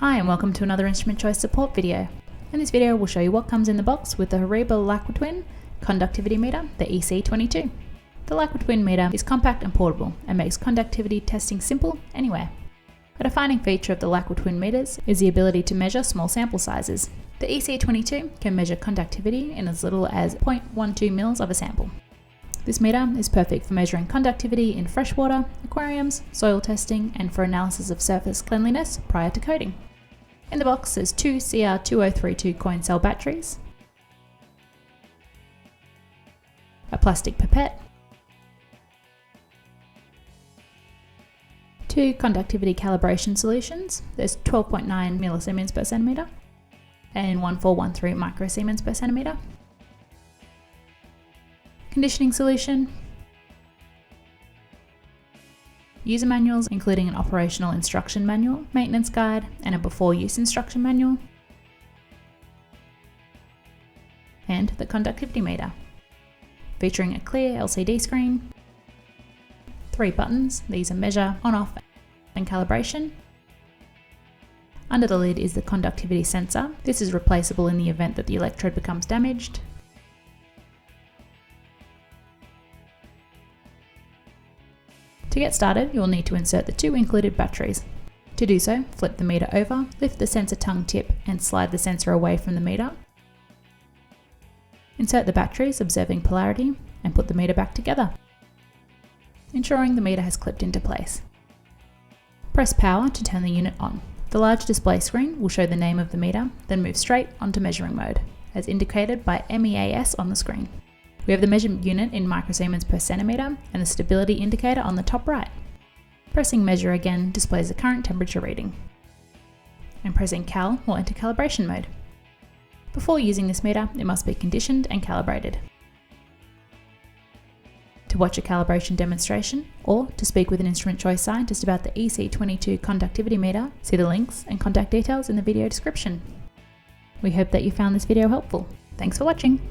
Hi and welcome to another instrument choice support video. In this video we'll show you what comes in the box with the Horiba LAQUAtwin Conductivity meter, the EC-22. The LAQUAtwin meter is compact and portable and makes conductivity testing simple anywhere. A defining feature of the LAQUAtwin meters is the ability to measure small sample sizes. The EC-22 can measure conductivity in as little as 0.12 mils of a sample. This meter is perfect for measuring conductivity in freshwater, aquariums, soil testing, and for analysis of surface cleanliness prior to coating. In the box there's two CR2032 coin cell batteries, a plastic pipette, two conductivity calibration solutions, there's 12.9 millisiemens per centimeter and 1413 microsiemens per centimeter, conditioning solution, user manuals including an operational instruction manual, maintenance guide, and a before use instruction manual, and the conductivity meter, featuring a clear LCD screen, 3 buttons, these are measure, on, off, and calibration. Under the lid is the conductivity sensor. This is replaceable in the event that the electrode becomes damaged. To get started, you'll need to insert the 2 included batteries. To do so, flip the meter over, lift the sensor tongue tip and slide the sensor away from the meter. Insert the batteries, observing polarity, and put the meter back together, ensuring the meter has clipped into place. Press power to turn the unit on. The large display screen will show the name of the meter, then move straight onto measuring mode, as indicated by MEAS on the screen. We have the measured unit in microsiemens per centimeter and the stability indicator on the top right. Pressing measure again displays the current temperature reading. And pressing cal will enter calibration mode. Before using this meter, it must be conditioned and calibrated. To watch a calibration demonstration or to speak with an instrument choice scientist about the EC-22 conductivity meter, see the links and contact details in the video description. We hope that you found this video helpful. Thanks for watching.